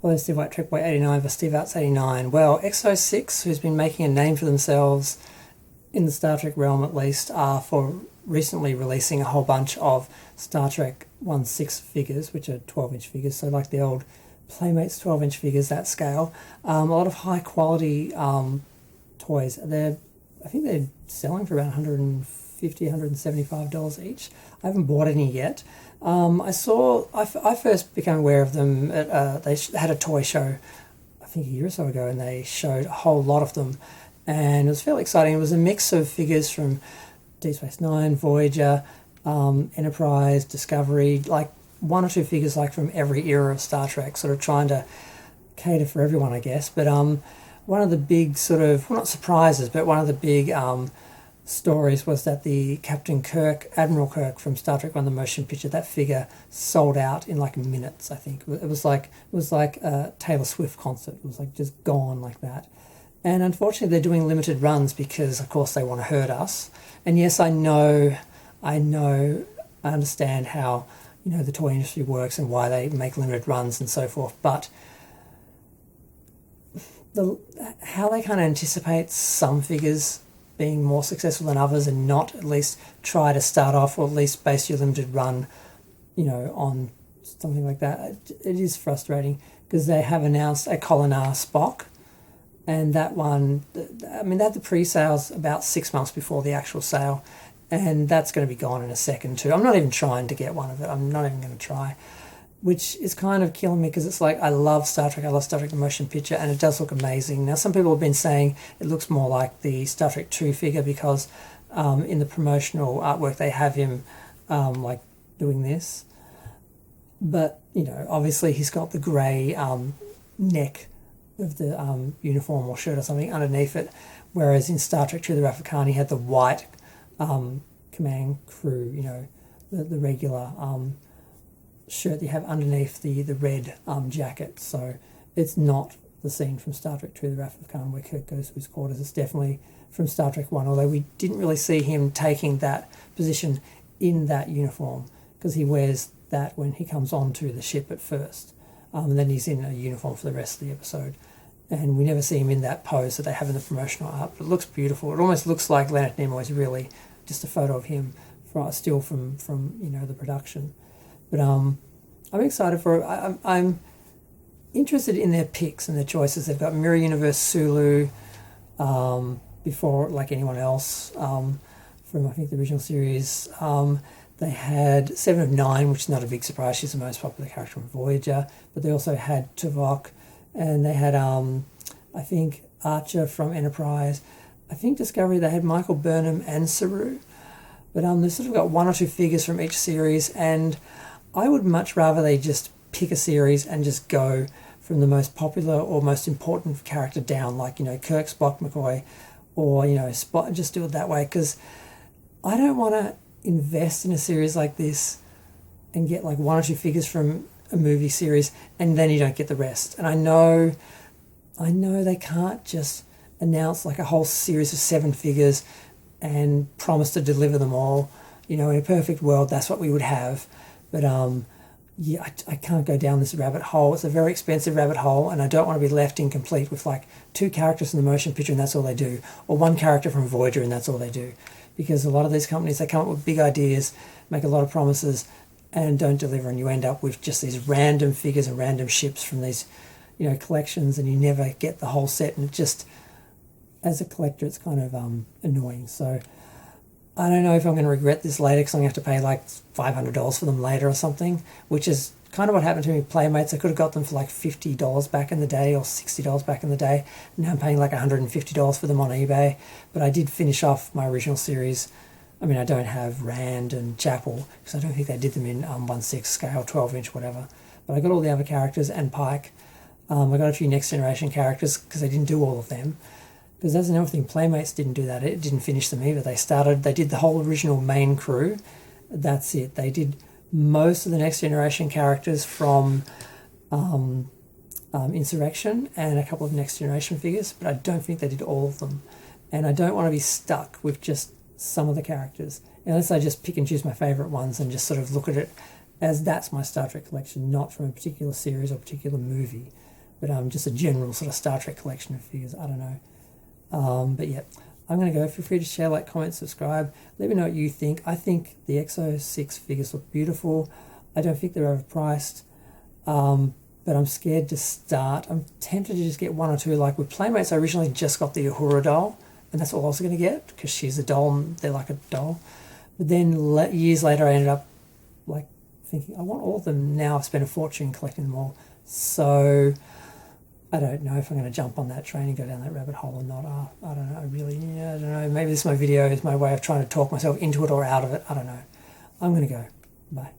Hello, Steve White, Trek Boy 89 for Steve Arts 89. Well, EXO 6, who's been making a name for themselves in the Star Trek realm at least, are for recently releasing a whole bunch of Star Trek 1/6 figures, which are 12-inch figures, so like the old Playmates 12-inch figures, that scale. A lot of high quality toys. I think they're selling for about $150, $175 each. I haven't bought any yet. I first became aware of them at, they had a toy show, I think a year or so ago, and they showed a whole lot of them, and it was fairly exciting. It was a mix of figures from Deep Space Nine, Voyager, Enterprise, Discovery, like one or two figures like from every era of Star Trek, sort of trying to cater for everyone, I guess. But one of the big sort of, well, not surprises, but one of the big stories was that the Captain Kirk, Admiral Kirk from Star Trek 1, the motion picture, that figure sold out in like minutes, I think. It was like a Taylor Swift concert. It was like just gone like that. And unfortunately they're doing limited runs because of course they want to hurt us. And yes, I understand how, you know, the toy industry works and why they make limited runs and so forth, but how they kind of anticipate some figures being more successful than others and not at least try to start off or at least base your limited run, you know, on something like that. It is frustrating because they have announced a Kolinahr Spock, and that one, I mean, they had the pre-sales about 6 months before the actual sale, and that's going to be gone in a second too. I'm not even trying to get one of it. I'm not even going to try, which is kind of killing me because it's like I love Star Trek. I love Star Trek the motion picture, and it does look amazing. Now, some people have been saying it looks more like the Star Trek 2 figure because in the promotional artwork they have him like doing this. But, you know, obviously he's got the grey neck of the uniform or shirt or something underneath it, whereas in Star Trek 2 the Wrath of Khan he had the white command crew, you know, the regular shirt that you have underneath the red jacket. So it's not the scene from Star Trek 2 the Wrath of Khan where Kirk goes to his quarters. It's definitely from Star Trek 1, although we didn't really see him taking that position in that uniform because he wears that when he comes onto the ship at first, and then he's in a uniform for the rest of the episode, and we never see him in that pose that they have in the promotional art. But it looks beautiful. It almost looks like Leonard Nimoy is really just a photo of him still from you know, the production. But I'm excited for it. I'm interested in their picks and their choices. They've got Mirror Universe Sulu before, like anyone else, from I think the original series. They had Seven of Nine, which is not a big surprise. She's the most popular character from Voyager. But they also had Tuvok, and they had I think Archer from Enterprise. I think Discovery they had Michael Burnham and Saru. But they've sort of got one or two figures from each series, and I would much rather they just pick a series and just go from the most popular or most important character down, like, you know, Kirk, Spock, McCoy, or, you know, Spock, just do it that way, because I don't want to invest in a series like this and get like one or two figures from a movie series and then you don't get the rest. And I know they can't just announce like a whole series of 7 figures and promise to deliver them all. You know, in a perfect world, that's what we would have. But yeah, I can't go down this rabbit hole. It's a very expensive rabbit hole, and I don't want to be left incomplete with like 2 characters in the motion picture and that's all they do, or 1 character from Voyager and that's all they do. Because a lot of these companies, they come up with big ideas, make a lot of promises, and don't deliver, and you end up with just these random figures and random ships from these, you know, collections, and you never get the whole set, and it just, as a collector, it's kind of annoying. So I don't know if I'm going to regret this later, because I'm going to have to pay like $500 for them later or something, which is kind of what happened to me with Playmates. I could have got them for like $50 back in the day, or $60 back in the day. Now I'm paying like $150 for them on eBay. But I did finish off my original series. I mean, I don't have Rand and Chapel, because I don't think they did them in 1/6 scale, 12-inch, whatever. But I got all the other characters and Pike. I got a few Next Generation characters, because they didn't do all of them. Because that's another thing, Playmates didn't do that. It didn't finish them either. They did the whole original main crew. That's it. They did most of the Next Generation characters from Insurrection and a couple of Next Generation figures, but I don't think they did all of them. And I don't want to be stuck with just some of the characters, unless I just pick and choose my favourite ones and just sort of look at it as that's my Star Trek collection, not from a particular series or particular movie. but just a general sort of Star Trek collection of figures. I don't know. But yeah, I'm going to go. Feel free to share, like, comment, subscribe. Let me know what you think. I think the EXO 6 figures look beautiful. I don't think they're overpriced. But I'm scared to start. I'm tempted to just get one or two. Like with Playmates, I originally just got the Uhura doll, and that's all I was going to get because she's a doll and they're like a doll. But then years later, I ended up like thinking, I want all of them now. I've spent a fortune collecting them all. So I don't know if I'm going to jump on that train and go down that rabbit hole or not. I don't know. I don't know. Maybe this is my video, is my way of trying to talk myself into it or out of it. I don't know. I'm going to go. Bye.